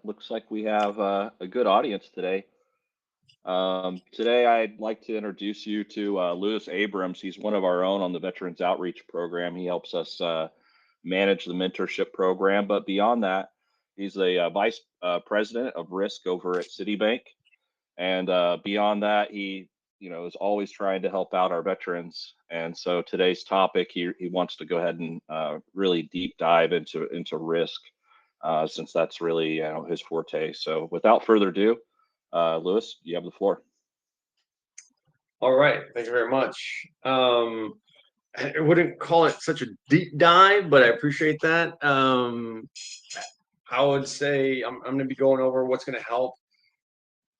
Looks like we have a good audience today. Today, I'd like to introduce you to Lewis Abrams. He's one of our own on the Veterans Outreach Program. He helps us manage the mentorship program. But beyond that, he's the vice president of risk over at Citi Bank. And beyond that, he is always trying to help out our veterans. And so today's topic, he wants to go ahead and really deep dive into risk, since that's really his forte. So without further ado, Lewis, you have the floor. All right, thank you very much. I wouldn't call it such a deep dive, but I appreciate that. I would say I'm going to be going over what's going to help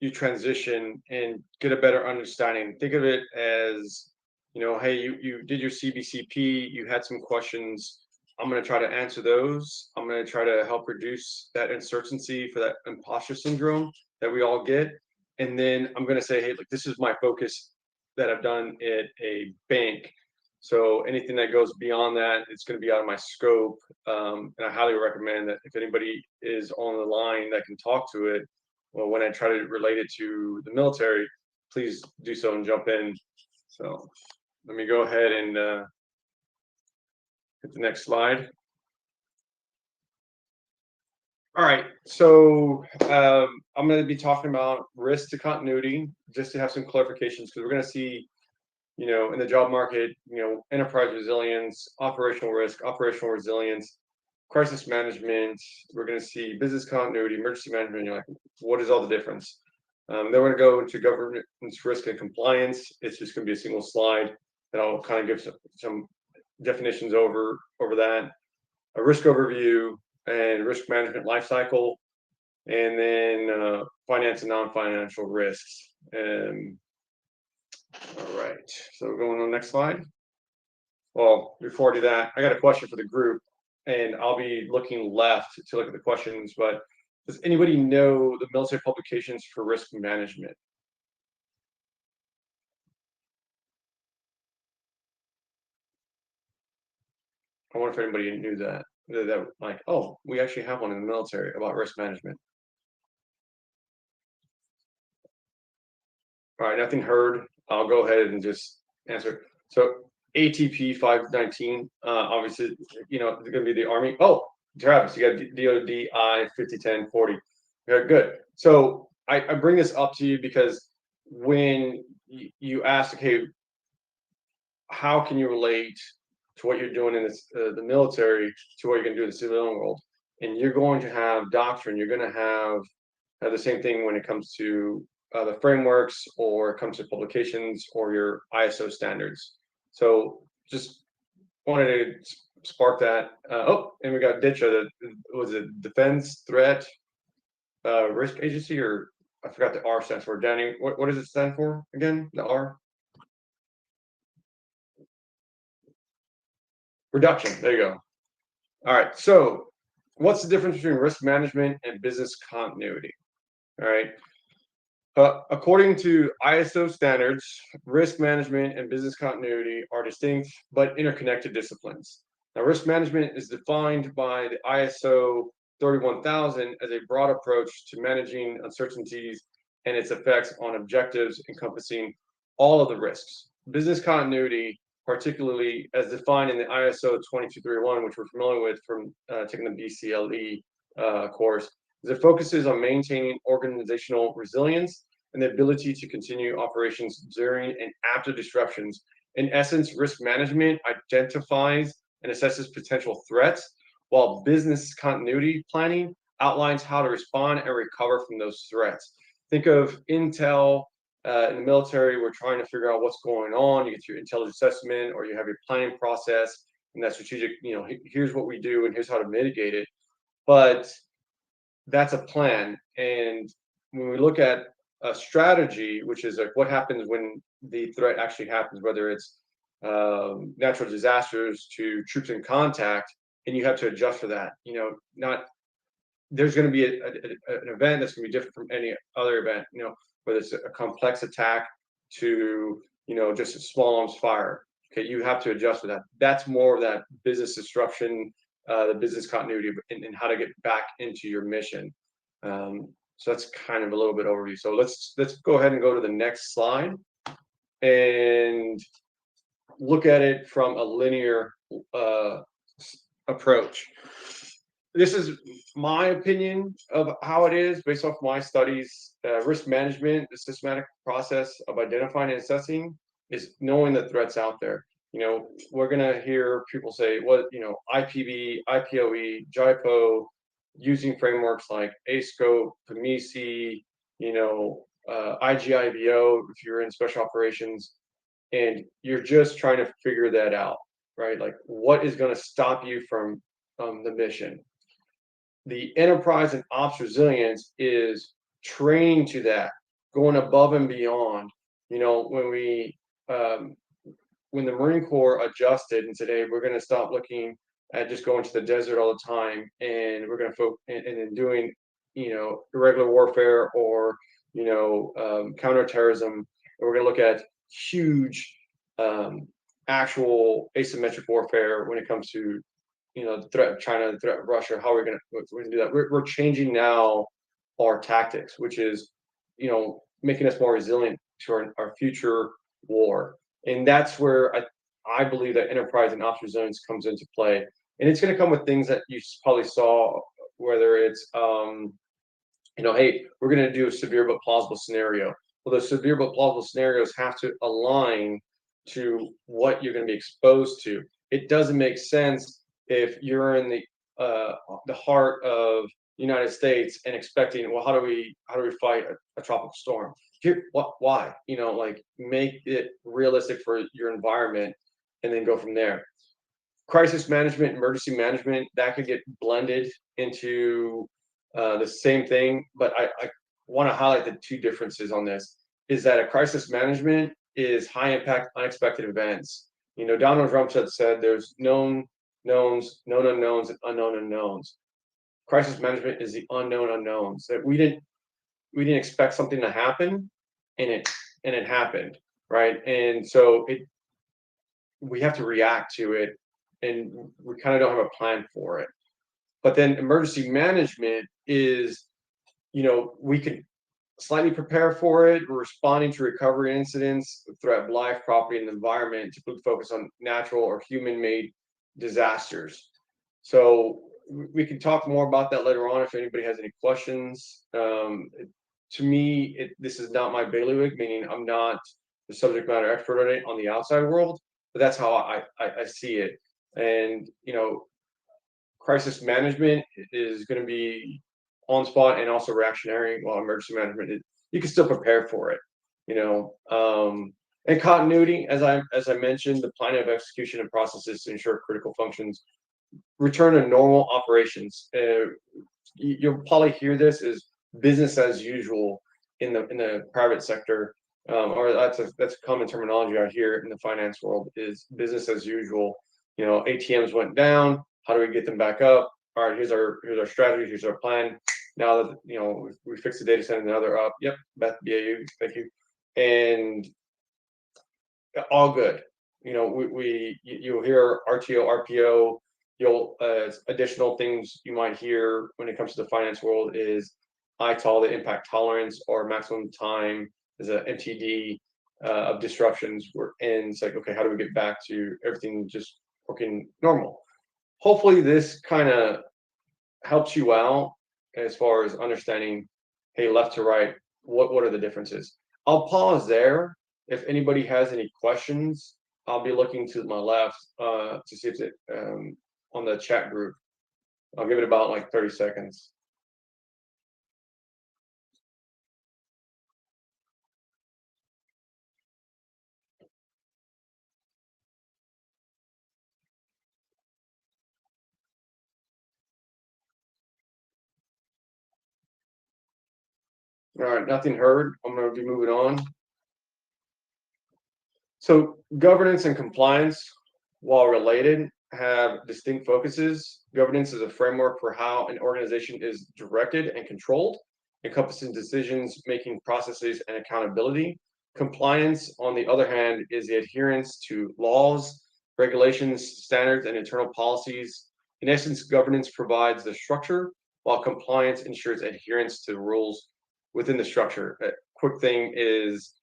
you transition and get a better understanding. Think of it as, hey, you did your CBCP, you had some questions. I'm going to try to answer those. I'm going to try to help reduce that uncertainty for that imposter syndrome that we all get. And then I'm going to say, hey, look, this is my focus that I've done at a bank. So anything that goes beyond that, it's going to be out of my scope. And I highly recommend that if anybody is on the line that can talk to it, well, when I try to relate it to the military, please do so and jump in. So let me go ahead and hit the next slide. All right, so I'm going to be talking about risk to continuity, just to have some clarifications, because we're going to see, in the job market, enterprise resilience, operational risk, operational resilience, crisis management. We're going to see business continuity, emergency management. You're like, what is all the difference? Then we're going to go into governance, risk, and compliance. It's just going to be a single slide that I'll kind of give some definitions over that. A risk overview and risk management life cycle, and then finance and non-financial risks. All right, so going on the next slide. Well, before I do that, I got a question for the group, and I'll be looking left to look at the questions, but does anybody know the military publications for risk management? I wonder if anybody knew that like, oh, we actually have one in the military about risk management. All right, nothing heard. I'll go ahead and just answer. So ATP 519, obviously, it's going to be the Army. Oh, Travis, you got DODI 501040. Yeah, good. So I bring this up to you because when you ask, okay, how can you relate to what you're doing in the military to what you're going to do in the civilian world? And you're going to have doctrine. You're going to have the same thing when it comes to the frameworks, or it comes to publications, or your ISO standards. So just wanted to spark that. And we got DITCHA. Was it Defense Threat Risk Agency, or I forgot the R stands for. Danny, what does it stand for again? The R? Reduction. There you go. All right. So what's the difference between risk management and business continuity? All right. According to ISO standards, risk management and business continuity are distinct but interconnected disciplines. Now, risk management is defined by the ISO 31000 as a broad approach to managing uncertainties and its effects on objectives encompassing all of the risks. Business continuity, particularly as defined in the ISO 22301, which we're familiar with from taking the BCLE course, it focuses on maintaining organizational resilience and the ability to continue operations during and after disruptions. In essence, risk management identifies and assesses potential threats, while business continuity planning outlines how to respond and recover from those threats. Think of intel. In the military, we're trying to figure out what's going on. You get your intelligence assessment, or you have your planning process, and that strategic, here's what we do and here's how to mitigate it. But that's a plan. And when we look at a strategy, which is like what happens when the threat actually happens, whether it's natural disasters to troops in contact, and you have to adjust for that. Not there's going to be an event that's going to be different from any other event. Whether it's a complex attack to just a small arms fire. Okay, you have to adjust for that. That's more of that business disruption, the business continuity, and how to get back into your mission. So that's kind of a little bit overview. So let's go ahead and go to the next slide and look at it from a linear approach. This is my opinion of how it is based off my studies. Risk management, the systematic process of identifying and assessing, is knowing the threats out there. We're gonna hear people say, "What IPB, IPOE, JIPO," using frameworks like ASCO, PMISI, IGIBO if you're in special operations, and you're just trying to figure that out, right? Like, what is going to stop you from the mission? The enterprise and ops resilience is training to that, going above and beyond. When the Marine Corps adjusted and said, "Hey, we're going to stop looking at just going to the desert all the time, and we're going to focus and doing, irregular warfare or counterterrorism, and we're going to look at huge, actual asymmetric warfare when it comes to the threat of China, the threat of Russia. How we're going to do that? We're changing now our tactics, which is making us more resilient to our future war." And that's where I believe that enterprise and ops resilience comes into play. And it's going to come with things that you probably saw, whether it's hey, we're going to do a severe but plausible scenario. Well, those severe but plausible scenarios have to align to what you're going to be exposed to. It doesn't make sense if you're in the heart of the United States and expecting, well, how do we fight a tropical storm? Why? Make it realistic for your environment, and then go from there. Crisis management, emergency management, that could get blended into the same thing, but I want to highlight the two differences on this. Is that a crisis management is high impact, unexpected events. Donald Trump said there's known knowns, known unknowns, and unknown unknowns. Crisis management is the unknown unknowns, that we didn't expect something to happen, and it happened, right? And so we have to react to it, and we kind of don't have a plan for it. But then emergency management is, we can slightly prepare for it. We're responding to recovery incidents, threat of life, property, and the environment, to focus on natural or human-made disasters. So we can talk more about that later on if anybody has any questions. To me, this is not my bailiwick, meaning I'm not the subject matter expert on it on the outside world, but that's how I see it. And crisis management is going to be on spot and also reactionary, while emergency management, you can still prepare for it. And continuity, as I mentioned, the planning of execution and processes to ensure critical functions return to normal operations. You'll probably hear this as business as usual in the private sector, or that's common terminology out here in the finance world, is business as usual. ATMs went down. How do we get them back up? All right, here's our strategy. Here's our plan. Now that we fixed the data center, and now they're up. Yep, that's BAU. Thank you, and all good. You'll hear RTO, RPO. You'll additional things you might hear when it comes to the finance world is ITOL, the impact tolerance, or maximum time, is a MTD of disruptions. And it's like, okay, how do we get back to everything just working normal? Hopefully this kind of helps you out as far as understanding, hey, left to right, what are the differences? I'll pause there. If anybody has any questions, I'll be looking to my left to see if it on the chat group. I'll give it about like 30 seconds. All right, nothing heard. I'm going to be moving on. So governance and compliance, while related, have distinct focuses. Governance is a framework for how an organization is directed and controlled, encompassing decisions-making processes and accountability. Compliance, on the other hand, is the adherence to laws, regulations, standards, and internal policies. In essence, governance provides the structure while compliance ensures adherence to rules within the structure. A quick thing is,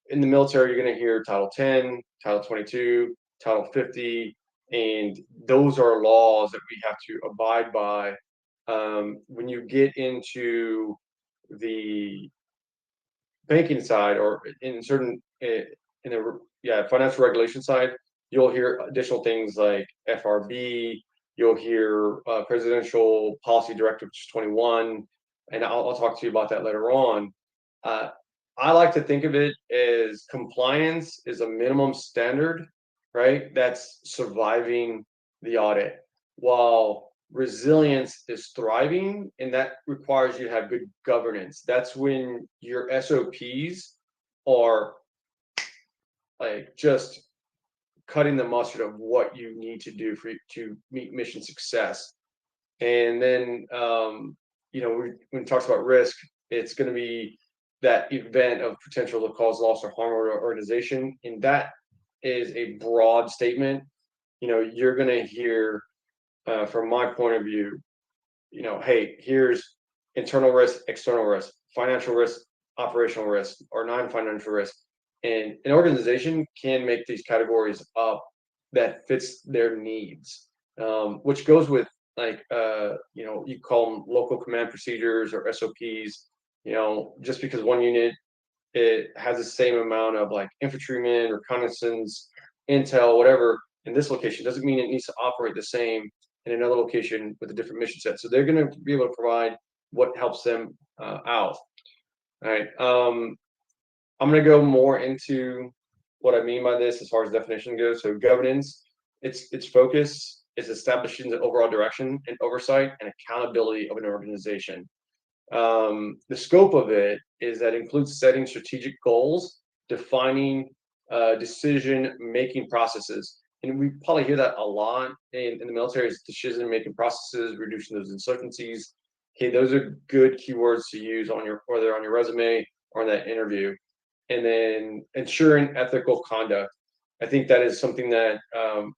in the military, you're going to hear Title 10, Title 22, Title 50, and those are laws that we have to abide by. When you get into the banking side, or in certain in the financial regulation side, you'll hear additional things like FRB. You'll hear Presidential Policy Directive 21, and I'll talk to you about that later on. I like to think of it as compliance is a minimum standard, right? That's surviving the audit, while resilience is thriving, and that requires you to have good governance. That's when your SOPs are like just cutting the mustard of what you need to do to meet mission success. And then, when it talks about risk, it's going to be that event of potential to cause loss or harm or organization. And that is a broad statement. You're going to hear, from my point of view, hey, here's internal risk, external risk, financial risk, operational risk, or non-financial risk. And an organization can make these categories up that fits their needs, which goes with you call them local command procedures or SOPs. Just because one unit it has the same amount of like infantrymen, reconnaissance, intel, whatever in this location doesn't mean it needs to operate the same in another location with a different mission set. So they're going to be able to provide what helps them out. All right. I'm going to go more into what I mean by this as far as definition goes. So governance, its focus is establishing the overall direction and oversight and accountability of an organization. The scope of it is that includes setting strategic goals, defining decision-making processes. And we probably hear that a lot in the military, is decision-making processes, reducing those insurgencies. Okay, those are good keywords to use whether on your resume or in that interview. And then ensuring ethical conduct. I think that is something that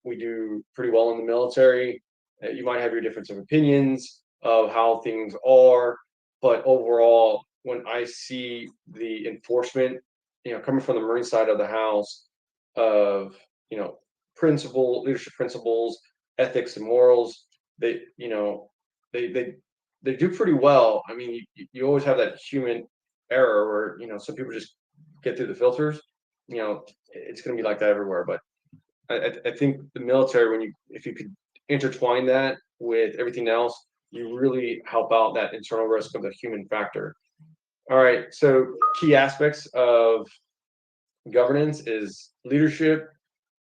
we do pretty well in the military. You might have your difference of opinions of how things are, but overall, when I see the enforcement, coming from the Marine side of the house, of leadership principles, ethics, and morals, they do pretty well. I mean, you always have that human error where some people just get through the filters. It's going to be like that everywhere. But I think the military, if you could intertwine that with everything else, you really help out that internal risk of the human factor. All right, so key aspects of governance is leadership,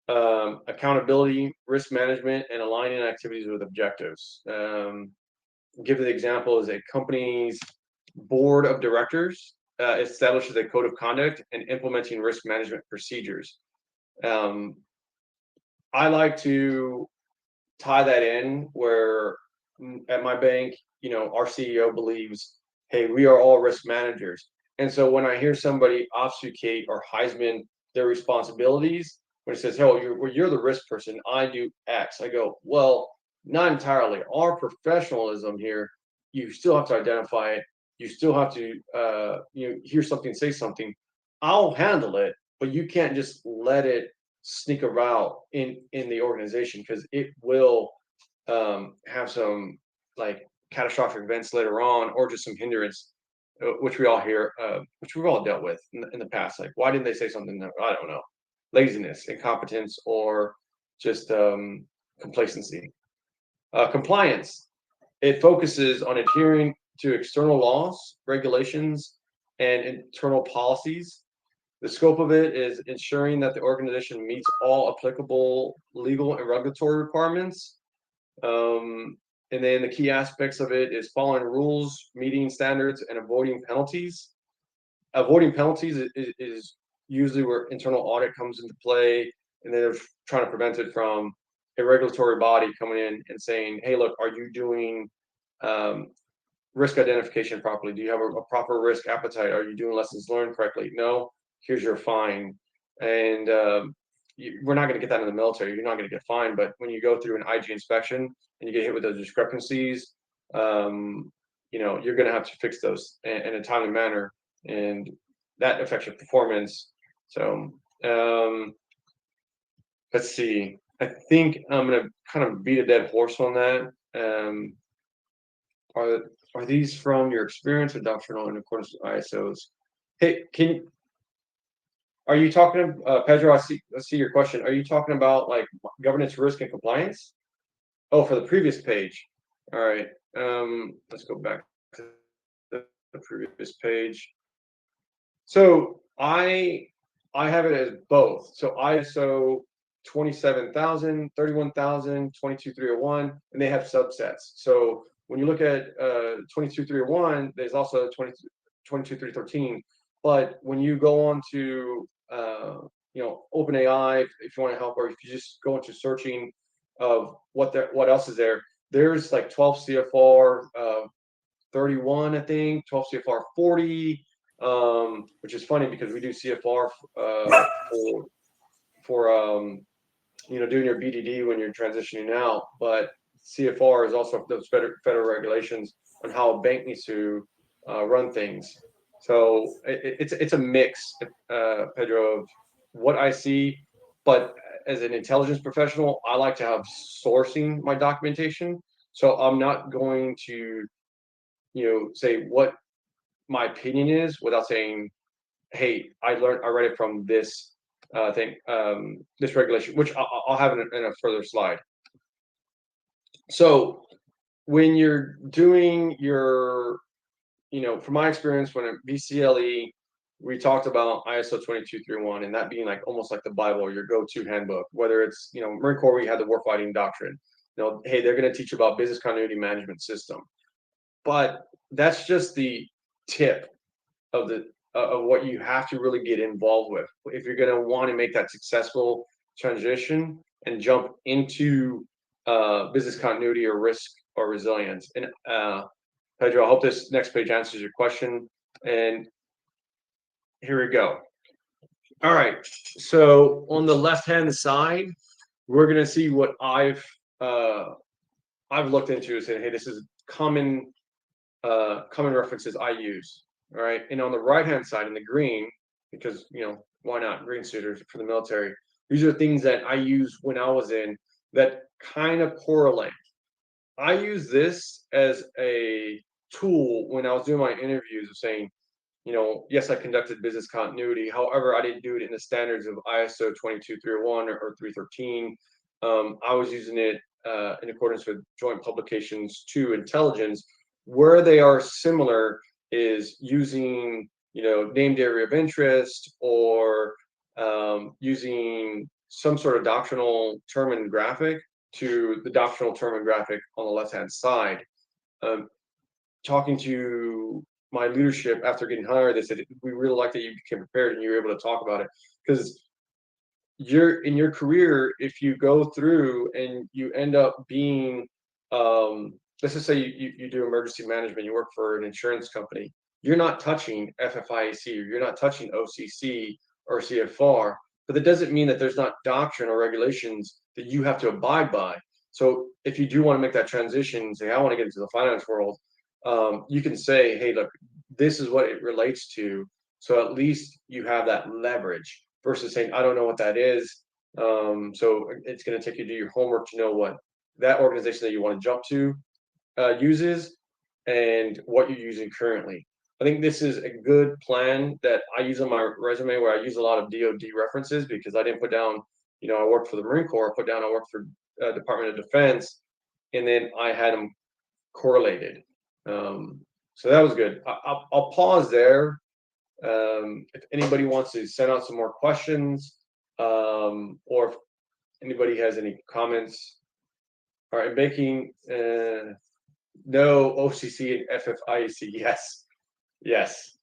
accountability, risk management, and aligning activities with objectives. Give the example is a company's board of directors establishes a code of conduct and implementing risk management procedures. I like to tie that in where at my bank, our CEO believes, hey, we are all risk managers. And so when I hear somebody obfuscate or Heisman their responsibilities, when it says, "Oh, you're the risk person, I do X," I go, well, not entirely. Our professionalism here, you still have to identify it. You still have to, hear something, say something. I'll handle it, but you can't just let it sneak around in the organization, because it will have some like catastrophic events later on, or just some hindrance, which we all hear, which we've all dealt with in the past. Like, why didn't they say something? I don't know. Laziness, incompetence, or just complacency. Compliance. It focuses on adhering to external laws, regulations, and internal policies. The scope of it is ensuring that the organization meets all applicable legal and regulatory requirements. And then the key aspects of it is following rules, meeting standards, and avoiding penalties. Avoiding penalties is usually where internal audit comes into play, and they're trying to prevent it from a regulatory body coming in and saying, hey, look, are you doing risk identification properly? Do you have a proper risk appetite? Are you doing lessons learned correctly? No, here's your fine. And we're not going to get that in the military. You're not going to get fined. But when you go through an IG inspection and you get hit with those discrepancies, you're going to have to fix those in a timely manner, and that affects your performance. So let's see. I think I'm going to kind of beat a dead horse on that. Are these from your experience or doctrinal in accordance with ISOs? Hey, are you talking, Pedro? I see your question. Are you talking about like governance, risk, and compliance? Oh, for the previous page. All right. Let's go back to the previous page. So I have it as both. So ISO 27,000, 31,000, 22,301, and they have subsets. So when you look at 22,301, there's also 22,313. But when you go on to OpenAI, if you want to help, or if you just go into searching of what else is there, there's like 12 CFR 31, I think, 12 CFR 40, which is funny because we do CFR for doing your BDD when you're transitioning out, but CFR is also those federal regulations on how a bank needs to run things. So it's a mix, Pedro, of what I see, but as an intelligence professional, I like to have sourcing my documentation. So I'm not going to, say what my opinion is without saying, hey, I read it from this thing, this regulation, which I'll have in a further slide. So when you're doing your, from my experience, when at BCLE, we talked about ISO 2231 and that being like almost like the Bible, your go-to handbook, whether it's, Marine Corps, we had the warfighting doctrine. Hey, they're going to teach you about business continuity management system. But that's just the tip of what you have to really get involved with if you're going to want to make that successful transition and jump into business continuity or risk or resilience. And Pedro, I hope this next page answers your question. And here we go. All right. So on the left-hand side, we're going to see what I've looked into and said, hey, this is common references I use. All right. And on the right-hand side in the green, because, why not? Green suiters for the military. These are things that I use when I was in that kind of correlate. I use this as a tool when I was doing my interviews of saying, yes, I conducted business continuity. However, I didn't do it in the standards of ISO 22301 or 313. I was using it in accordance with Joint Publications 2 Intelligence. Where they are similar is using, named area of interest or using some sort of doctrinal term and graphic to the doctrinal term and graphic on the left-hand side. Talking to my leadership after getting hired, they said, we really like that you became prepared and you were able to talk about it. Because you're in your career, if you go through and you end up being, let's just say you do emergency management, you work for an insurance company, you're not touching FFIEC, or you're not touching OCC or CFR, but that doesn't mean that there's not doctrine or regulations that you have to abide by. So if you do want to make that transition and say, I want to get into the finance world, you can say, hey, look, this is what it relates to. So at least you have that leverage versus saying, I don't know what that is. So it's going to take you to do your homework to know what that organization that you want to jump to uses and what you're using currently. I think this is a good plan that I use on my resume, where I use a lot of DoD references, because I didn't put down, I worked for the Marine Corps, I put down I worked for Department of Defense, and then I had them correlated. So that was good. I'll pause there. If anybody wants to send out some more questions, or if anybody has any comments. All right, banking, no OCC and FFIEC. Yes.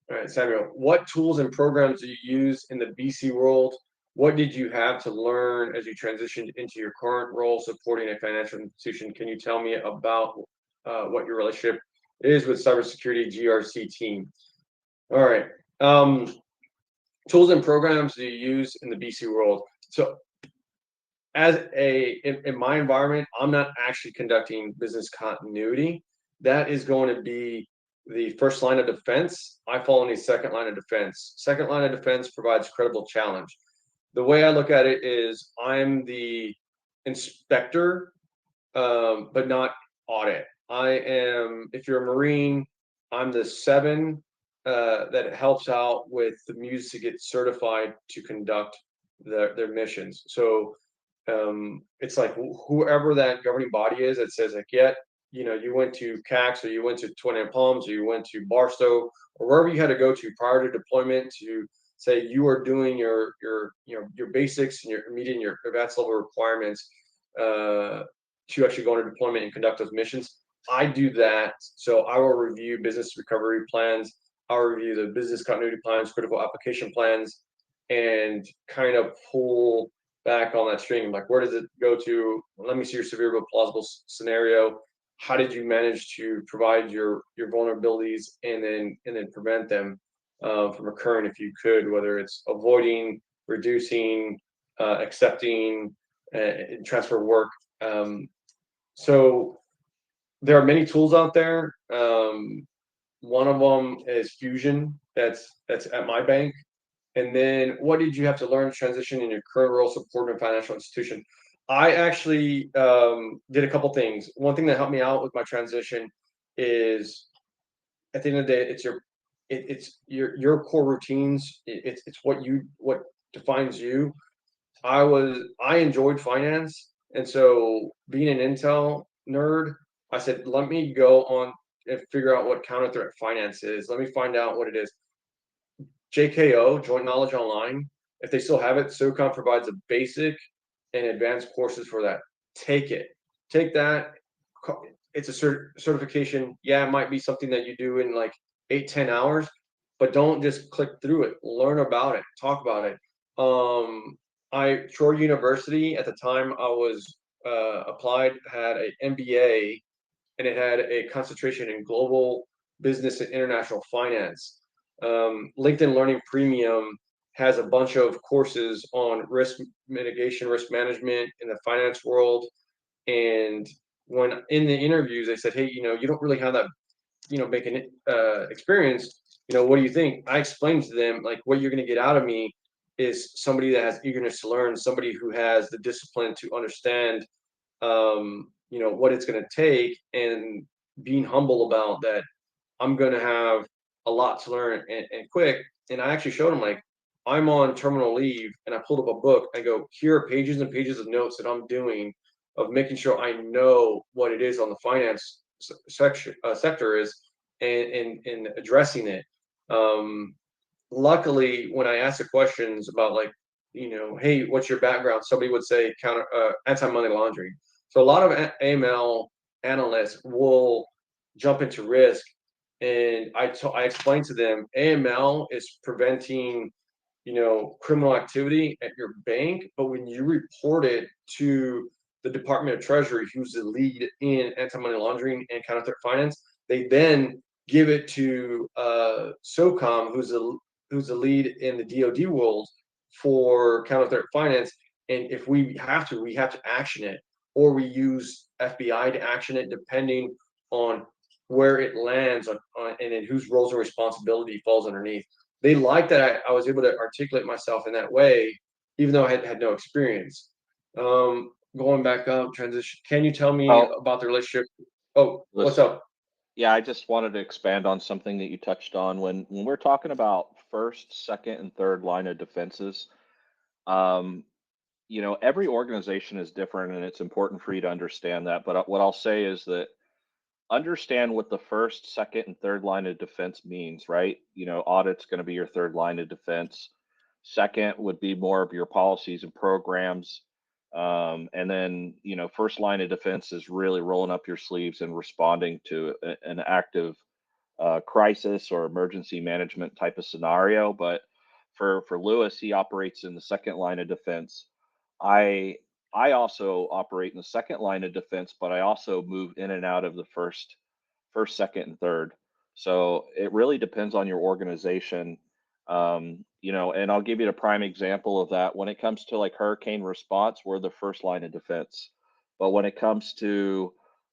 All right, Samuel, what tools and programs do you use in the BC world? What did you have to learn as you transitioned into your current role supporting a financial institution? Can you tell me about what your relationship is with cybersecurity GRC team? All right. Tools and programs do you use in the BC world? So in my environment, I'm not actually conducting business continuity. That is going to be the first line of defense. I fall in the second line of defense. Second line of defense provides credible challenge. The way I look at it is I'm the inspector, but not audit. I am, if you're a Marine, I'm the seven that helps out with the Muse to get certified to conduct their missions. So it's like whoever that governing body is that says like, yeah, you went to CAX or you went to Twin and Palms or you went to Barstow or wherever you had to go to prior to deployment to say you are doing your basics and you're meeting your advanced level requirements to actually go into deployment and conduct those missions. I do that. So I will review business recovery plans. I'll review the business continuity plans, critical application plans, and kind of pull back on that string. Like, where does it go to? Let me see your severe but plausible scenario. How did you manage to provide your vulnerabilities and then prevent them from occurring if you could, whether it's avoiding, reducing, accepting, transfer work. So there are many tools out there. One of them is Fusion. That's at my bank. And then what did you have to learn to transition in your current role supporting a financial institution? I actually did a couple things. One thing that helped me out with my transition is at the end of the day, it's your core routines. It's what defines you. I enjoyed finance, and so being an Intel nerd, I said, let me go on and figure out what counter threat finance is. Let me find out what it is. JKO, Joint Knowledge Online, if they still have it, SOCOM provides a basic and advanced courses for that. Take it. Take that. It's a certification. Yeah, it might be something that you do in like 8-10 hours, but don't just click through it. Learn about it. Talk about it. Troy University at the time I was applied had an MBA and it had a concentration in global business and international finance. LinkedIn Learning Premium has a bunch of courses on risk mitigation, risk management in the finance world. And when in the interviews, they said, hey, you don't really have that, making experience. What do you think? I explained to them, like, what you're going to get out of me is somebody that has eagerness to learn, somebody who has the discipline to understand, what it's going to take, and being humble about that. I'm going to have a lot to learn and quick. And I actually showed him, like, I'm on terminal leave and I pulled up a book. I go, here are pages and pages of notes that I'm doing of making sure I know what it is on the finance sector is and addressing it. Luckily, when I asked the questions about, like, hey, what's your background? Somebody would say anti-money laundering. So a lot of AML analysts will jump into risk, and I explained to them AML is preventing criminal activity at your bank, but when you report it to the Department of Treasury, who's the lead in anti-money laundering and counterfeit finance, they then give it to SOCOM, who's the lead in the DoD world for counterfeit finance. And if we have to action it, or we use FBI to action it, depending on where it lands on and then whose roles and responsibility falls underneath. They like that I was able to articulate myself in that way, even though I had no experience. Going back up, transition. Can you tell me Oh, about the relationship? Oh, what's listen, up? yeah, I just wanted to expand on something that you touched on when we're talking about first, second, and third line of defenses. Um, every organization is different, and it's important for you to understand that. But what I'll say is that understand what the first, second, and third line of defense means, right? Audit's going to be your third line of defense. Second would be more of your policies and programs. And then, first line of defense is really rolling up your sleeves and responding to an active crisis or emergency management type of scenario. But for Lewis, he operates in the second line of defense. I I also operate in the second line of defense, but I also move in and out of the first, second, and third. So it really depends on your organization. And I'll give you a prime example of that. When it comes to like hurricane response, we're the first line of defense. But when it comes to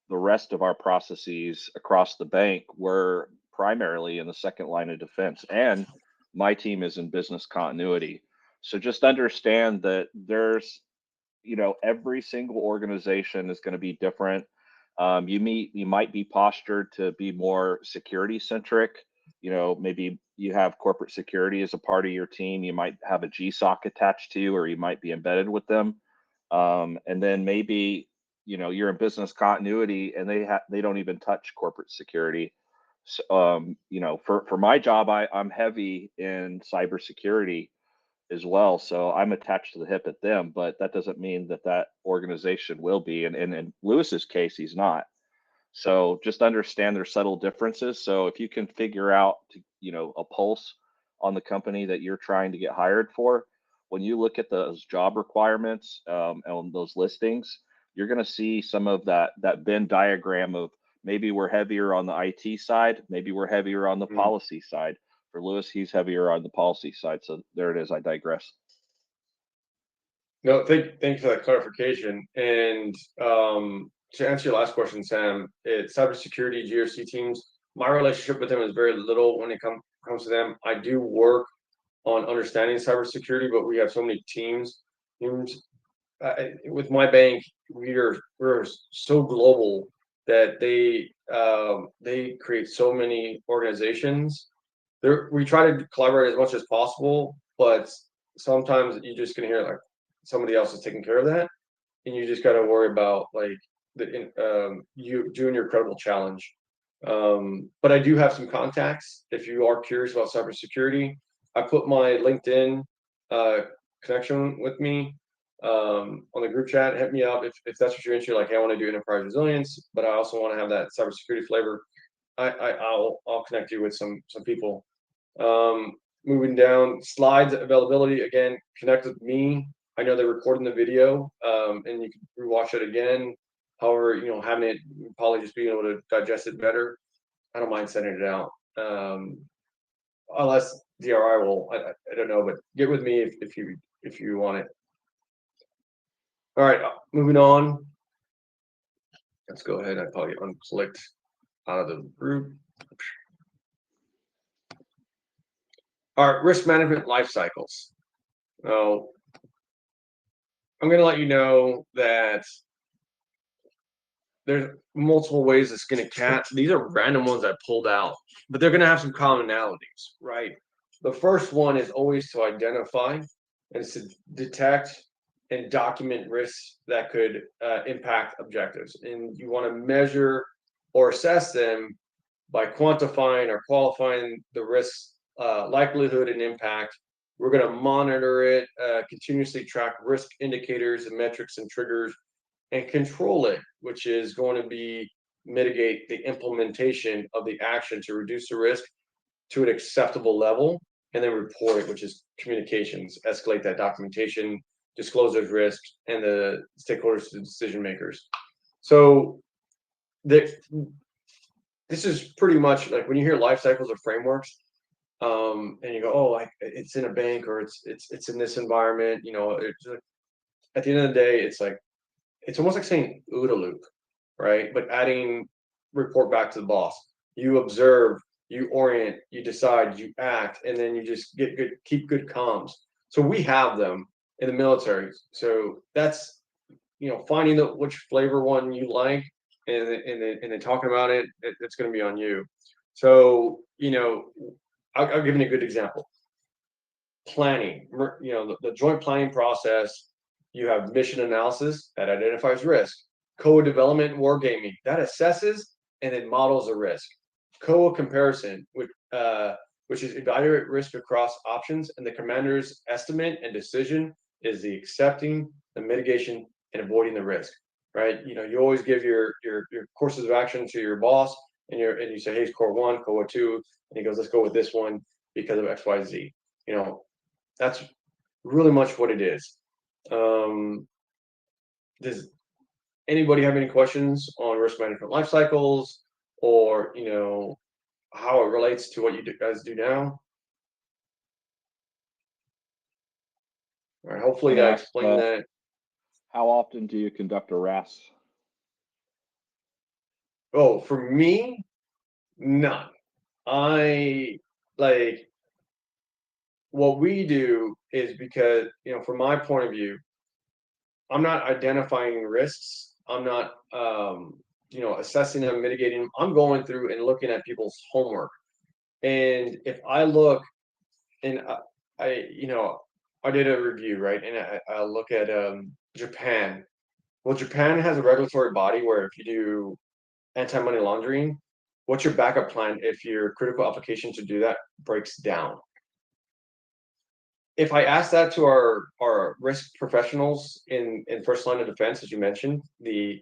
the rest of our processes across the bank, we're primarily in the second line of defense. And my team is in business continuity. So just understand that every single organization is going to be different. You might be postured to be more security centric. Maybe you have corporate security as a part of your team. You might have a GSOC attached to you, or you might be embedded with them. And then maybe you're in business continuity, and they don't even touch corporate security. So, for my job, I'm heavy in cybersecurity as well. So I'm attached to the hip at them, but that doesn't mean that organization will be. And in Lewis's case, he's not. So just understand there's subtle differences. So if you can figure out, a pulse on the company that you're trying to get hired for, when you look at those job requirements on those listings, you're going to see some of that Venn diagram of maybe we're heavier on the IT side, maybe we're heavier on the policy side. For Lewis, he's heavier on the policy side. So there it is. I digress. No, thanks for that clarification. And to answer your last question, Sam, it's cybersecurity GRC teams. My relationship with them is very little when it comes to them. I do work on understanding cybersecurity, but we have so many teams. With my bank, we're so global that they create so many organizations. We try to collaborate as much as possible, but sometimes you're just gonna hear like somebody else is taking care of that, and you just got to worry about like you doing your credible challenge. But I do have some contacts. If you are curious about cybersecurity, I put my LinkedIn connection with me on the group chat. Hit me up if that's what you're into. Like, hey, I want to do enterprise resilience, but I also want to have that cybersecurity flavor. I'll connect you with some people. Moving down, slides availability again. Connect with me. I know they're recording the video, and you can rewatch it again. However, having it probably just being able to digest it better. I don't mind sending it out, unless DRI will. I don't know, but get with me if you want it. All right, moving on. Let's go ahead. I probably unclicked out of the group. All right, risk management life cycles. Now, I'm going to let you know that there's multiple ways to skin a cat. These are random ones I pulled out, but they're going to have some commonalities, right? The first one is always to identify and to detect and document risks that could impact objectives. And you want to measure or assess them by quantifying or qualifying the risk likelihood and impact. We're going to monitor it, continuously track risk indicators and metrics and triggers, and control it, which is going to be mitigate the implementation of the action to reduce the risk to an acceptable level, and then report it, which is communications, escalate that documentation, disclose those risks, and the stakeholders to the decision makers. So this is pretty much like when you hear life cycles or frameworks, and you go, oh, like it's in a bank or it's in this environment, it's like, at the end of the day, it's almost like saying OODA loop, right? But adding report back to the boss. You observe, you orient, you decide, you act, and then you just keep good comms. So we have them in the military. So that's finding which flavor one you like, and then talking about it. It's going to be on you. So I'll give you a good example. Planning, the joint planning process. You have mission analysis that identifies risk, COA development and wargaming that assesses and then models a risk, COA comparison, which is evaluate risk across options, and the commander's estimate and decision is the accepting, the mitigation, and avoiding the risk. Right? You always give your courses of action to your boss, and you say, hey, it's core 1, COA 2, and he goes, let's go with this one because of XYZ. That's really much what it is. Does anybody have any questions on risk management life cycles, or how it relates to what you guys do now? All right, hopefully Want to that ask, explained that. how often do you conduct a RAS? Oh, for me, none. I like what we do is because, from my point of view, I'm not identifying risks. I'm not, assessing them, mitigating them. I'm going through and looking at people's homework. And if I look and I, you know, I did a review, right? And I look at Japan. Well, Japan has a regulatory body where if you do anti-money laundering, what's your backup plan if your critical application to do that breaks down? If I ask that to our risk professionals in first line of defense, as you mentioned, the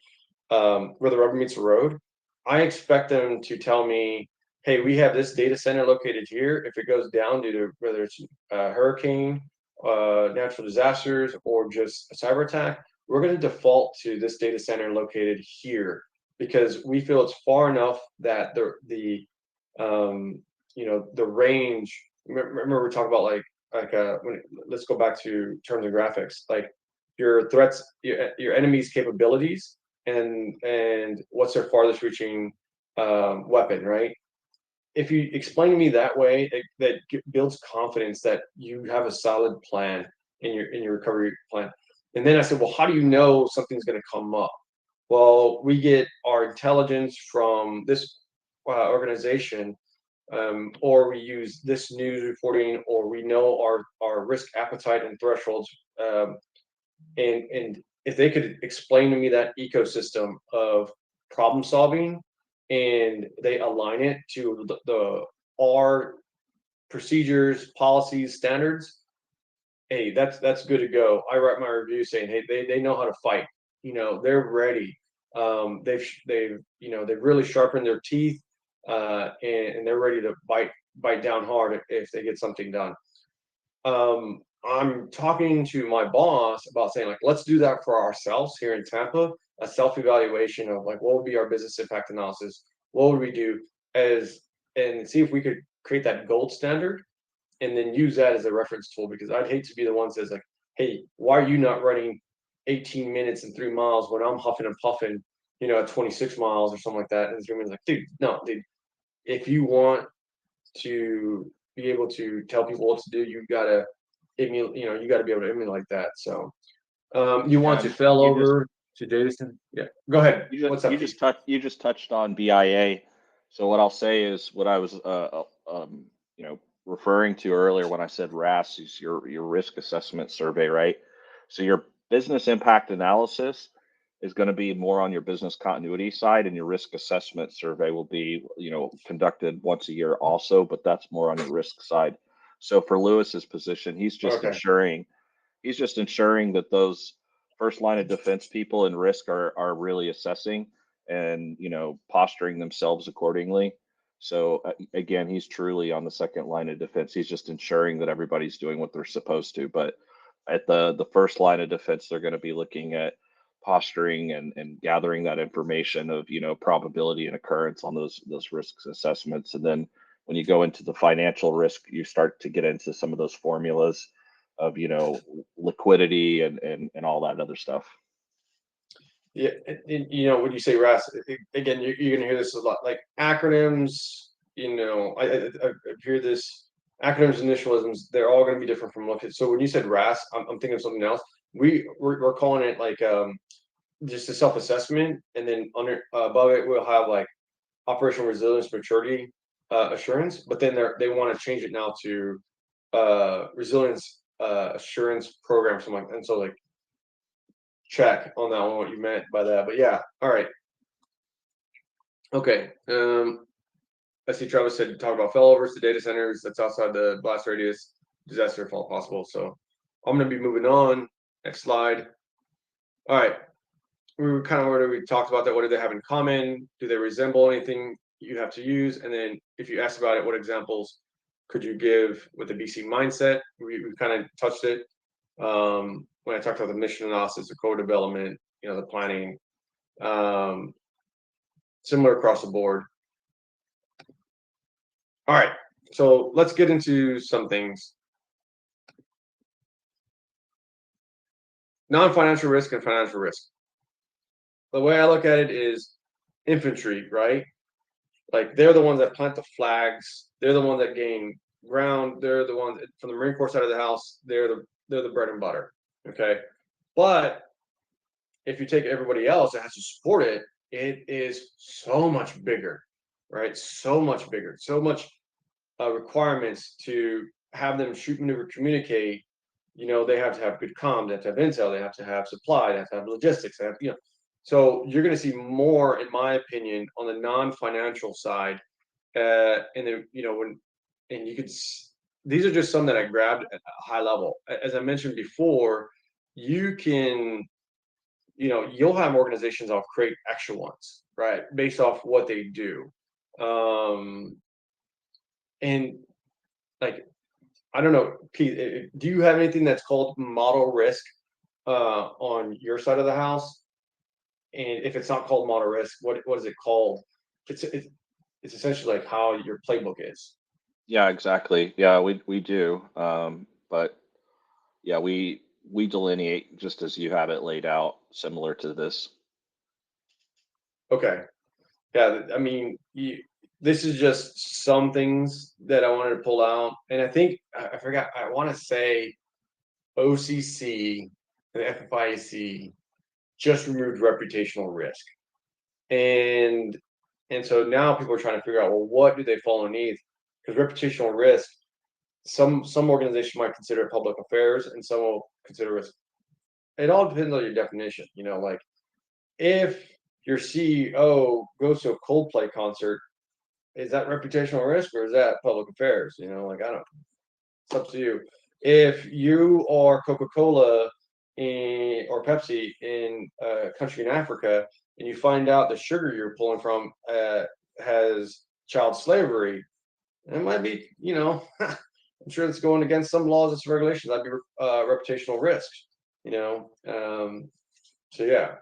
where the rubber meets the road, I expect them to tell me, "Hey, we have this data center located here. If it goes down due to whether it's a hurricane, natural disasters, or just a cyber attack, we're going to default to this data center located here because we feel it's far enough that the range. Remember we talked about let's go back to terms and graphics, like your threats, your enemy's capabilities, and what's their farthest reaching weapon, right? If you explain to me that way, that builds confidence that you have a solid plan in your recovery plan. And then I said, well, how do you know something's going to come up? Well, we get our intelligence from this organization, or we use this news reporting, or we know our risk appetite and thresholds. And if they could explain to me that ecosystem of problem solving, and they align it to the our procedures, policies, standards, hey, that's good to go. I write my review saying, hey, they know how to fight. They're ready. They've really sharpened their teeth, and they're ready to bite down hard if they get something done. I'm talking to my boss about saying, like, let's do that for ourselves here in Tampa, a self-evaluation of like what would be our business impact analysis, what would we do as and see if we could create that gold standard and then use that as a reference tool, because I'd hate to be the one that says like, hey, why are you not running 18 minutes and 3 miles when I'm huffing and puffing, at 26 miles or something like that. And the human's like, dude, no, dude, if you want to be able to tell people what to do, you gotta you gotta be able to emulate that. So you want to And fell you just over to data center? Yeah. Go ahead. you just What's up, you Keith? just touched you just touched on BIA. So what I'll say is what I was referring to earlier when I said RAS is your risk assessment survey, right? So your business impact analysis is going to be more on your business continuity side, and your risk assessment survey will be, conducted once a year also, but that's more on your risk side. So for Lewis's position, Okay. he's just ensuring that those first line of defense people in risk are really assessing and posturing themselves accordingly. So again, he's truly on the second line of defense. He's just ensuring that everybody's doing what they're supposed to. But at the first line of defense, they're going to be looking at posturing and gathering that information of probability and occurrence on those risks assessments. And then when you go into the financial risk, you start to get into some of those formulas of liquidity and all that other stuff. Yeah. When you say RAS, again, you're gonna hear this a lot, like acronyms. I hear this acronyms, initialisms. They're all gonna be different from look at. So when you said RAS, I'm thinking of something else. We're calling it like just a self-assessment, and then under above it we'll have like operational resilience, maturity, assurance. But then they want to change it now to resilience assurance program, something like. And so like check on that one what you meant by that. But yeah, all right, okay. I see Travis said talk about failovers to data centers that's outside the blast radius, disaster if all possible. So I'm going to be moving on. Next slide. All right, we were kind of already we talked about that. What do they have in common? Do they resemble anything you have to use? And then if you asked about it, what examples could you give with the BC mindset? We kind of touched it when I talked about the mission analysis, the code development, the planning, similar across the board. All right, so let's get into some things. non-financial risk and financial risk. The way I look at it is infantry, right? Like they're the ones that plant the flags. They're the ones that gain ground. They're the ones from the Marine Corps side of the house. They're the bread and butter. Okay, but if you take everybody else that has to support it, it is so much bigger, right? So much bigger. So much requirements to have them shoot, maneuver, communicate. You know, they have to have good comm. They have to have intel. They have to have supply. They have to have logistics. They have, you know, so you're going to see more, in my opinion, on the non-financial side. And then, you know, and you could, these are just some that I grabbed at a high level. As I mentioned before, you can, you know, you'll have organizations off create extra ones, right? Based off what they do. And like, I don't know, Keith, do you have anything that's called model risk on your side of the house? And if it's not called model risk, what is it called? It's essentially like how your playbook is. Yeah, exactly. Yeah, we do. But yeah, we delineate just as you have it laid out, similar to this. Okay. Yeah, I mean, this is just some things that I wanted to pull out, and I think I forgot. I want to say OCC and FFIEC just removed reputational risk, and so now people are trying to figure out, well, what do they fall underneath? Because reputational risk, some organization might consider it public affairs, and some will consider it. It all depends on your definition. You know, like if your CEO goes to a Coldplay concert, is that reputational risk or is that public affairs? You know, like I don't. It's up to you. If you are Coca-Cola or Pepsi in a country in Africa, and you find out the sugar you're pulling from has child slavery, it might be, you know, I'm sure it's going against some laws and some regulations. That'd be reputational risk, you know. So yeah,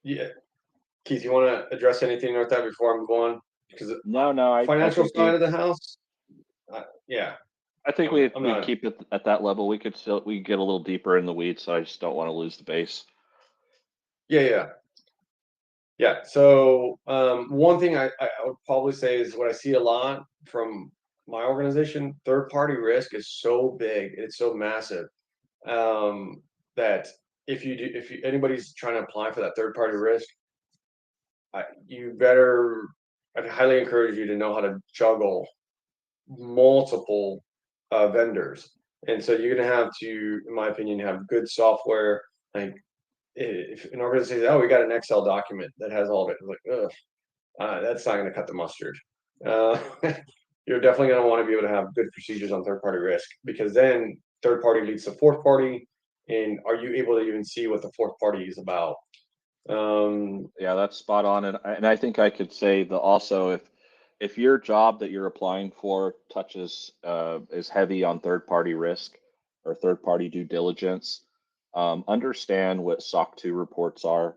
yeah. Keith, you want to address anything like that before I move on? Because No, I financial think side of the house, yeah, I think I'm we not. keep it at that level. We could get a little deeper in the weeds, so I just don't want to lose the base. Yeah, yeah, yeah. So one thing I would probably say is what I see a lot from my organization. Third party risk is so big, it's so massive that if anybody's trying to apply for that third party risk, you better. I'd highly encourage you to know how to juggle multiple vendors, and so you're going to have to, in my opinion, have good software. Like if an organization says, "Oh, we got an Excel document that has all of it," it's like, ugh, that's not going to cut the mustard. Uh, you're definitely going to want to be able to have good procedures on third party risk, because then third party leads to fourth party, and are you able to even see what the fourth party is about? Yeah, that's spot on. And I think I could say that also if your job that you're applying for touches is heavy on third party risk or third party due diligence, understand what SOC 2 reports are.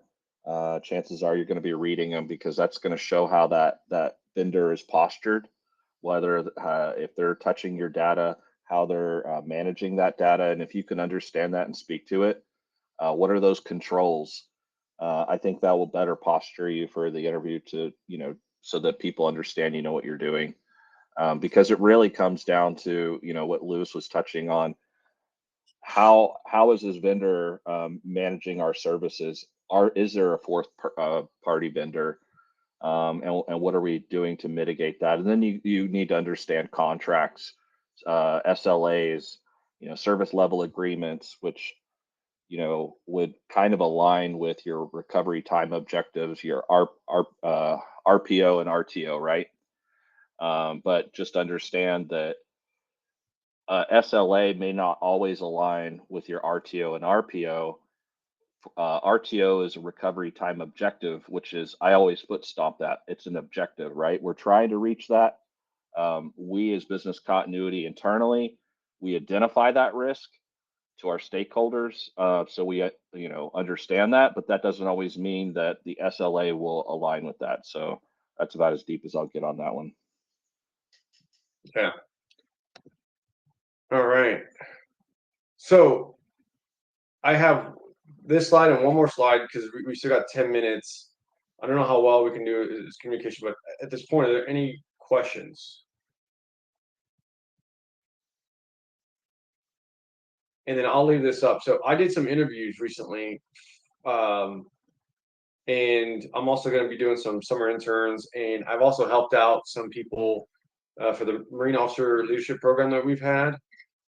Chances are you're going to be reading them because that's going to show how that vendor is postured, whether if they're touching your data, how they're managing that data, and if you can understand that and speak to it, what are those controls? I think that will better posture you for the interview to, you know, so that people understand, you know, what you're doing. Because it really comes down to, you know, what Lewis was touching on. How is this vendor managing our services? Is there a fourth party vendor? And what are we doing to mitigate that? And then you need to understand contracts, SLAs, you know, service level agreements, which you know, would kind of align with your recovery time objectives, your RPO and RTO, right? But just understand that SLA may not always align with your RTO and RPO. RTO is a recovery time objective, which is, I always foot stomp that. It's an objective, right? We're trying to reach that. We as business continuity internally, we identify that risk to our stakeholders, so we you know understand that, but that doesn't always mean that the SLA will align with that. So that's about as deep as I'll get on that one. Yeah. All right. So I have this slide and one more slide because we still got 10 minutes. I don't know how well we can do this communication, but at this point, are there any questions? And then I'll leave this up. So I did some interviews recently, and I'm also going to be doing some summer interns, and I've also helped out some people for the Marine Officer Leadership Program that we've had.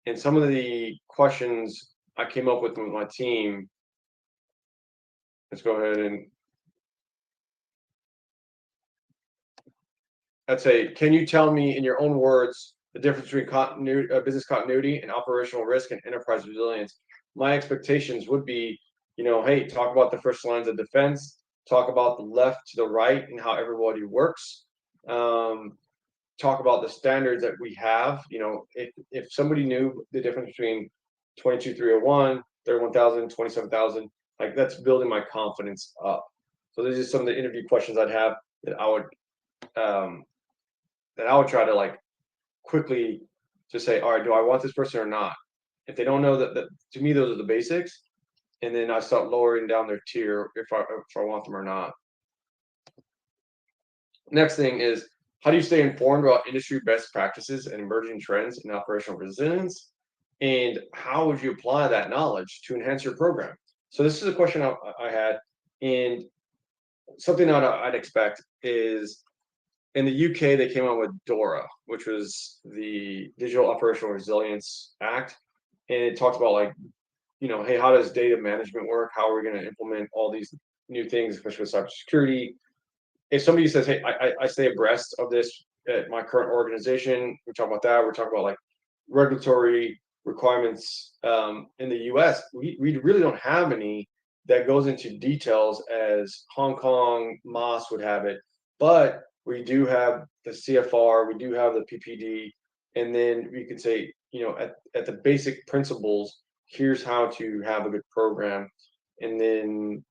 And some of the questions I came up with my team. Let's go ahead and I'd say, can you tell me in your own words the difference between continuity, business continuity and operational risk and enterprise resilience? My expectations would be, hey, talk about the first lines of defense, talk about the left to the right and how everybody works. Talk about the standards that we have. If somebody knew the difference between 22301, 31000, 27000, like that's building my confidence up. So these are some of the interview questions I'd have that I would try to like quickly just say, all right, do I want this person or not? If they don't know that to me, those are the basics. And then I start lowering down their tier if I want them or not. Next thing is, how do you stay informed about industry best practices and emerging trends in operational resilience? And how would you apply that knowledge to enhance your program? So this is a question I had, and something that I'd expect is in the UK, they came out with DORA, which was the Digital Operational Resilience Act. And it talks about like, hey, how does data management work? How are we going to implement all these new things, especially with cybersecurity? If somebody says, hey, I stay abreast of this at my current organization, we talk about that. We're talking about like regulatory requirements in the US. We really don't have any that goes into details as Hong Kong, MOS would have it. But we do have the CFR, we do have the PPD, and then we could say, at the basic principles, here's how to have a good program. And then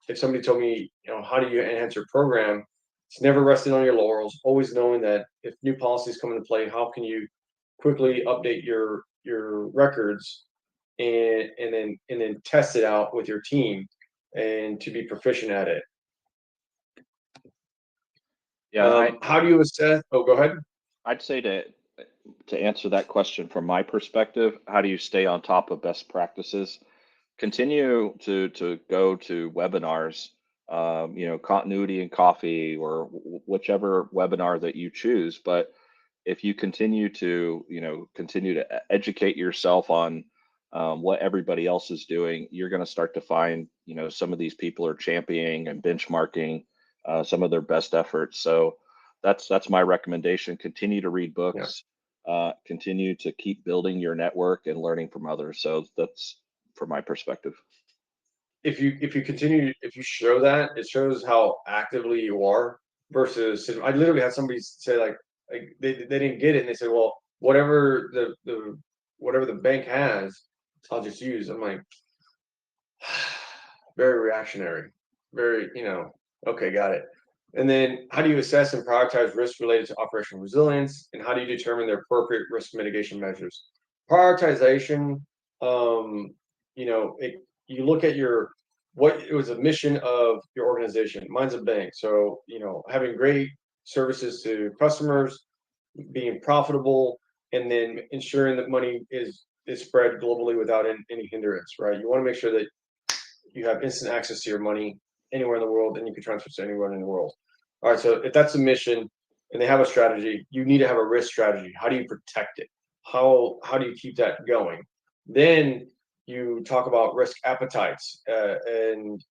if somebody told me, how do you enhance your program? It's never resting on your laurels, always knowing that if new policies come into play, how can you quickly update your records and then test it out with your team and to be proficient at it. Yeah. How do you assess? Oh, go ahead. I'd say to answer that question from my perspective, how do you stay on top of best practices? Continue to go to webinars, continuity and coffee or whichever webinar that you choose. But if you continue to educate yourself on what everybody else is doing, you're going to start to find some of these people are championing and benchmarking some of their best efforts. So that's my recommendation. Continue to read books, continue to keep building your network and learning from others. So that's from my perspective. If you continue, if you show that, it shows how actively you are versus I literally had somebody say like they didn't get it and they said, well, whatever the bank has, I'll just use. I'm like, very reactionary, very, okay, got it. And then how do you assess and prioritize risks related to operational resilience? And how do you determine the appropriate risk mitigation measures? Prioritization, you look at what it was a mission of your organization. Mine's a bank. So, having great services to customers, being profitable, and then ensuring that money is spread globally without any hindrance, right? You want to make sure that you have instant access to your money anywhere in the world and you can transfer to anywhere in the world. All right, so if that's the mission and they have a strategy, you need to have a risk strategy. How do you protect it? How do you keep that going? Then you talk about risk appetites and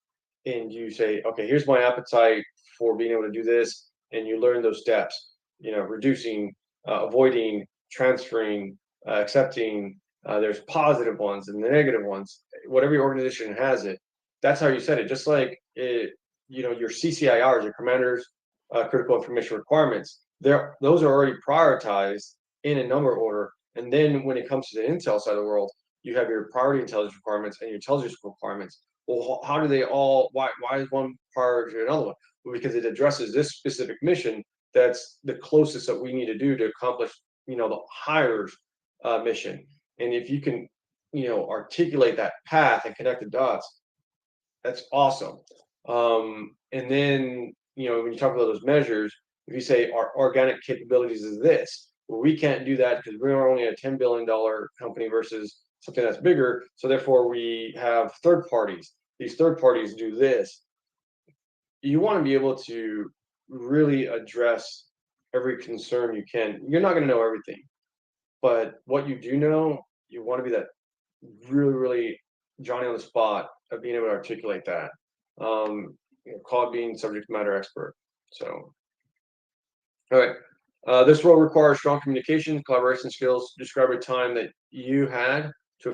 you say, okay, here's my appetite for being able to do this, and you learn those steps. Reducing, avoiding, transferring, accepting. There's positive ones and the negative ones. Whatever your organization has it, that's how you set it. Just like your CCIRs, your commanders, critical information requirements. Those are already prioritized in a number order. And then when it comes to the intel side of the world, you have your priority intelligence requirements and your intelligence requirements. Well, how do they all? Why is one prior to another one? Well, because it addresses this specific mission that's the closest that we need to do to accomplish, the higher mission. And if you can, articulate that path and connect the dots, that's awesome. And then, when you talk about those measures, if you say our organic capabilities is this, well, we can't do that because we're only a $10 billion company versus something that's bigger. So therefore, we have third parties. These third parties do this. You want to be able to really address every concern you can. You're not going to know everything, but what you do know, you want to be that really, really Johnny on the spot of being able to articulate that. Call it being subject matter expert. So, all right. This role requires strong communication, collaboration skills. Describe a time that you had to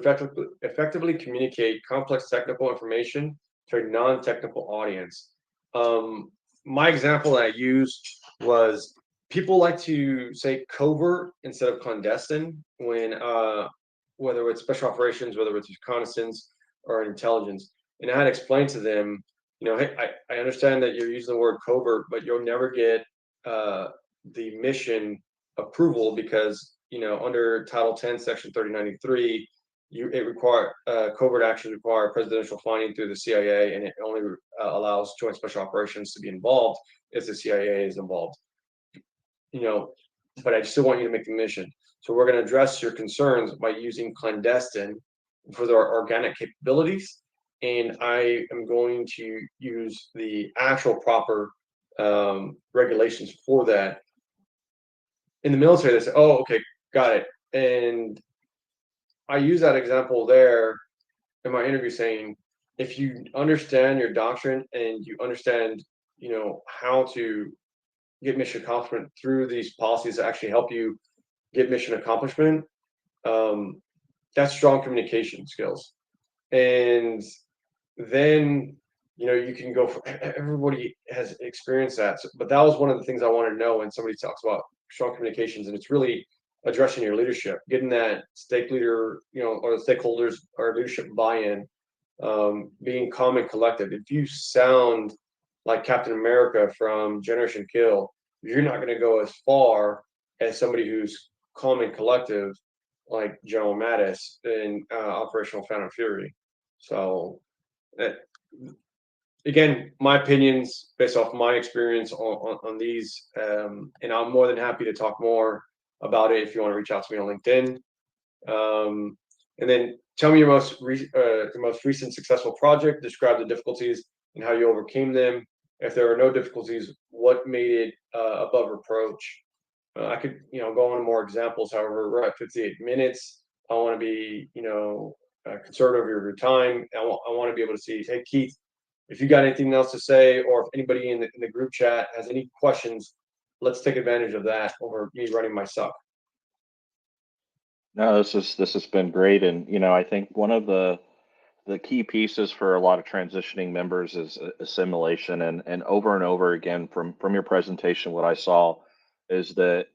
effectively communicate complex technical information to a non-technical audience. Um, my example that I used was people like to say covert instead of clandestine when whether it's special operations, whether it's reconnaissance or intelligence. And I had explained to them, hey, I understand that you're using the word covert, but you'll never get the mission approval because under Title 10, Section 3093, covert actions require presidential funding through the CIA, and it only allows joint special operations to be involved if the CIA is involved. But I still want you to make the mission. So we're going to address your concerns by using clandestine for their organic capabilities, and I am going to use the actual proper regulations for that. In the military, they say, "Oh, okay, got it." And I use that example there in my interview, saying, if you understand your doctrine and you understand, how to get mission accomplishment through these policies that actually help you get mission accomplishment, that's strong communication skills. And then you can go for everybody has experienced that. But that was one of the things I wanted to know when somebody talks about strong communications, and it's really addressing your leadership, getting that stake leader, or the stakeholders or leadership buy-in, being calm and collected. If you sound like Captain America from Generation Kill, you're not going to go as far as somebody who's calm and collective, like General Mattis in Operational Phantom Fury. So, again, my opinions based off my experience on these, and I'm more than happy to talk more about it if you want to reach out to me on LinkedIn. And then tell me your the most recent successful project. Describe the difficulties and how you overcame them. If there are no difficulties, what made it above reproach? I could, go into more examples. However, we're at 58 minutes. I want to be, conservative of your time. I want to be able to see, hey, Keith, if you got anything else to say, or if anybody in the group chat has any questions, let's take advantage of that over me running my suck. No, this has been great, and I think one of the key pieces for a lot of transitioning members is assimilation, and over again from your presentation, what I saw is that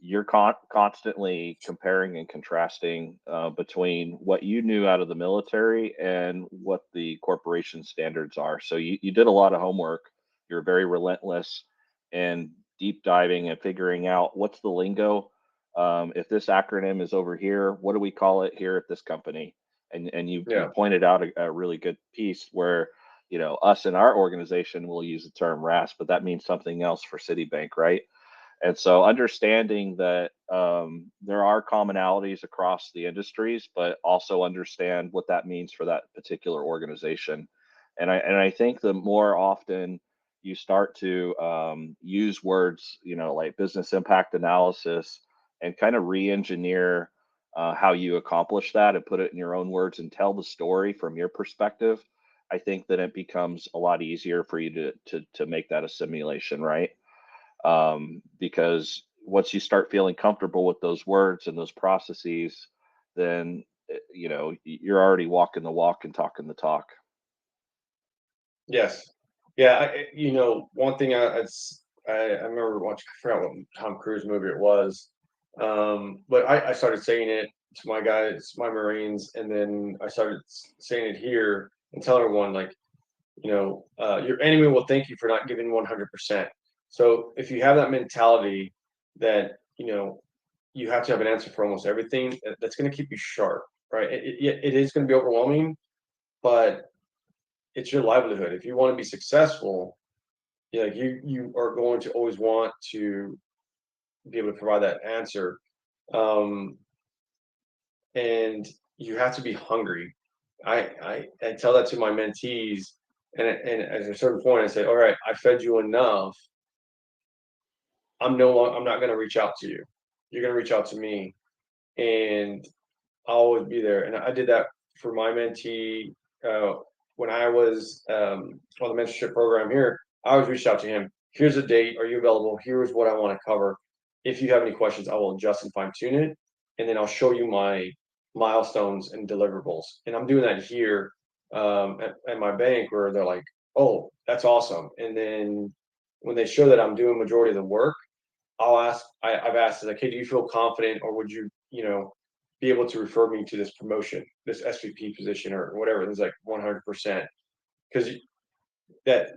you're constantly comparing and contrasting between what you knew out of the military and what the corporation standards are. So you did a lot of homework. You're very relentless and deep diving and figuring out what's the lingo. If this acronym is over here, what do we call it here at this company? And you Yeah. pointed out a really good piece where us in our organization will use the term RAS, but that means something else for Citibank, right? And so understanding that there are commonalities across the industries, but also understand what that means for that particular organization. And I think the more often you start to use words, like business impact analysis, and kind of re-engineer how you accomplish that and put it in your own words and tell the story from your perspective, I think that it becomes a lot easier for you to make that assimilation, right? Because once you start feeling comfortable with those words and those processes, then you're already walking the walk and talking the talk. Yes. Yeah. One thing I remember watching, I forgot what Tom Cruise movie it was. But I started saying it to my guys, my Marines, and then I started saying it here and telling everyone, like, your enemy will thank you for not giving 100%. So if you have that mentality that, you have to have an answer for almost everything. That's going to keep you sharp, right? It is going to be overwhelming, but it's your livelihood. If you want to be successful, you are going to always want to be able to provide that answer, um, and you have to be hungry. I tell that to my mentees, and at a certain point, I say, "All right, I fed you enough. I'm not going to reach out to you. You're going to reach out to me, and I'll always be there." And I did that for my mentee when I was on the mentorship program here. I always reached out to him. Here's a date. Are you available? Here's what I want to cover. If you have any questions, I will adjust and fine tune it, and then I'll show you my milestones and deliverables. And I'm doing that here at my bank, where they're like, "Oh, that's awesome." And then when they show that I'm doing majority of the work, I've asked, like, "Hey, do you feel confident, or would you, be able to refer me to this promotion, this SVP position, or whatever?" It's like 100%. Because that,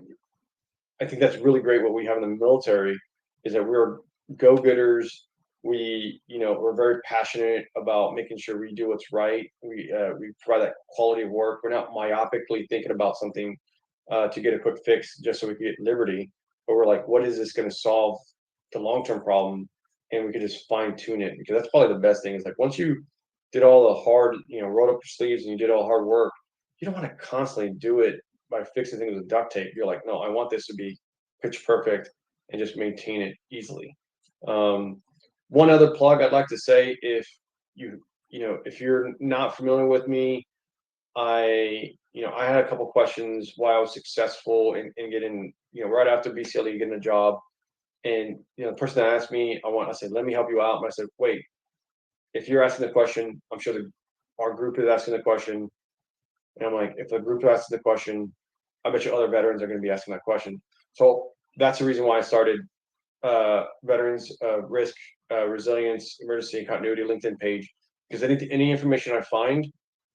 I think that's really great. What we have in the military is that we're go-getters. We're very passionate about making sure we do what's right. We provide that quality of work. We're not myopically thinking about something to get a quick fix just so we can get liberty, but we're like, what is this going to solve the long-term problem? And we could just fine tune it, because that's probably the best thing. Is like, once you did all the hard, rolled up your sleeves and you did all the hard work, you don't want to constantly do it by fixing things with duct tape. You're like, no, I want this to be pitch perfect and just maintain it easily. Um, One other plug I'd like to say, if you're not familiar with me, I had a couple questions why I was successful in getting, right after BCLE, getting a job. And, the person that asked me, I said, let me help you out. But I said, wait, if you're asking the question, I'm sure our group is asking the question. And I'm like, if the group asks the question, I bet you other veterans are going to be asking that question. So that's the reason why I started Veterans Risk, Resilience, Emergency, and Continuity LinkedIn page. Because any information I find,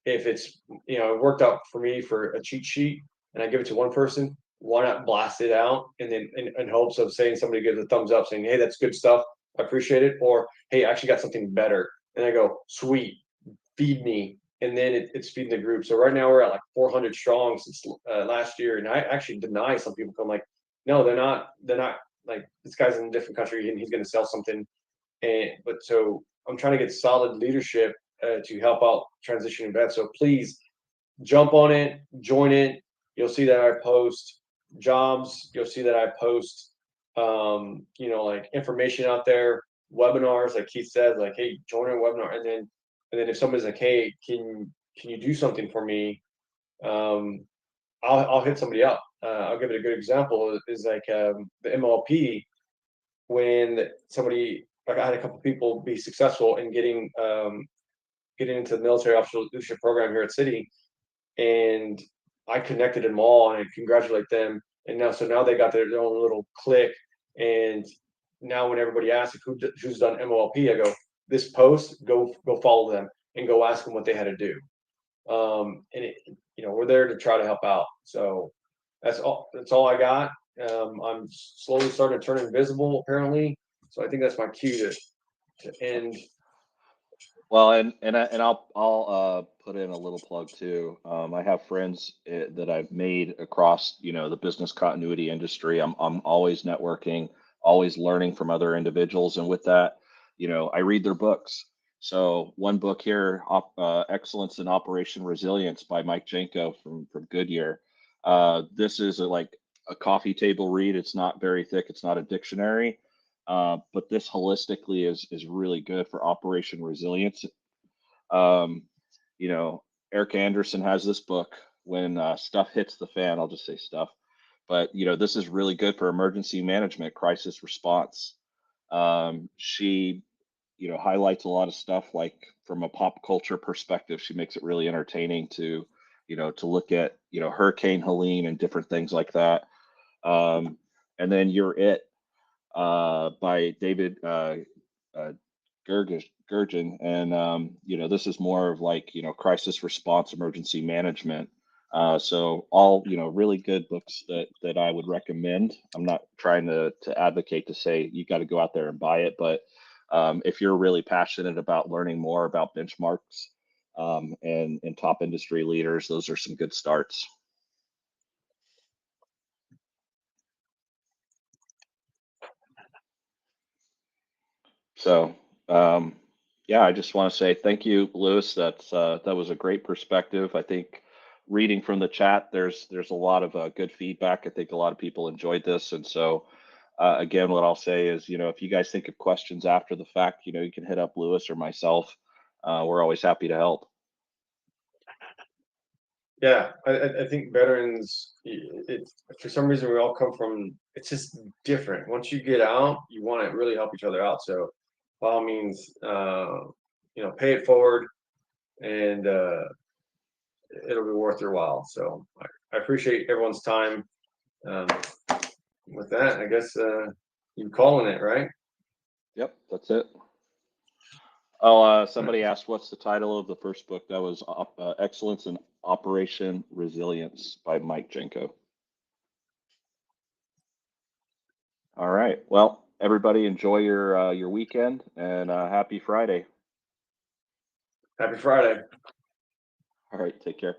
if it's, it worked out for me for a cheat sheet, and I give it to one person, why not blast it out, and then in hopes of saying, somebody gives a thumbs up saying, "Hey, that's good stuff, I appreciate it," or, "Hey, I actually got something better," and I go, "Sweet, feed me." And then it's feeding the group. So right now we're at like 400 strong since last year, and I actually deny some people. I'm like, no, they're not, like, this guy's in a different country and he's going to sell something. But so I'm trying to get solid leadership to help out transitioning vets. So please jump on it, join it. You'll see that I post jobs. You'll see that I post, like, information out there, webinars, like Keith said, like, "Hey, join a webinar." And then if somebody's like, "Hey, can you do something for me?" Um, I'll hit somebody up. I'll give it a good example. Is like the MLP, when somebody, like, I had a couple people be successful in getting into the military officer leadership program here at Citi, and I connected them all and I congratulate them. And now they got their own little clique. And now when everybody asks, like, who's done MLP, I go, "This post, go follow them and go ask them what they had to do." And we're there to try to help out. So that's all I got. I'm slowly starting to turn invisible, apparently. So I think that's my cue to end. Well, and I'll put in a little plug too. I have friends that I've made across, the business continuity industry. I'm always networking, always learning from other individuals, and with that, I read their books. So one book here, Excellence in Operation Resilience by Mike Jenko from Goodyear. This is like a coffee table read. It's not very thick. It's not a dictionary. But this holistically is really good for Operation Resilience. Um, Eric Anderson has this book, When Stuff Hits the Fan. I'll just say stuff. But this is really good for emergency management, crisis response. She highlights a lot of stuff, like from a pop culture perspective. She makes it really entertaining to look at Hurricane Helene and different things like that. And then You're It, by David uh, Gurgen, and this is more of like crisis response, emergency management. So all really good books that I would recommend. I'm not trying to advocate to say you got to go out there and buy it, but if you're really passionate about learning more about benchmarks and top industry leaders, those are some good starts. So, yeah, I just want to say thank you, Lewis. That was a great perspective. I think reading from the chat, there's a lot of good feedback. I think a lot of people enjoyed this, and so again, what I'll say is, if you guys think of questions after the fact, you can hit up Lewis or myself. We're always happy to help. Yeah, I think veterans, for some reason, we all come from, it's just different. Once you get out, you want to really help each other out. So, by all means, pay it forward, and it'll be worth your while. So, I appreciate everyone's time. With that, I guess you're calling it, right? Yep, that's it. Oh, somebody asked, what's the title of the first book? That was Excellence in Operation Resilience by Mike Jenko. All right. Well, everybody enjoy your weekend, and happy Friday. Happy Friday. All right. Take care.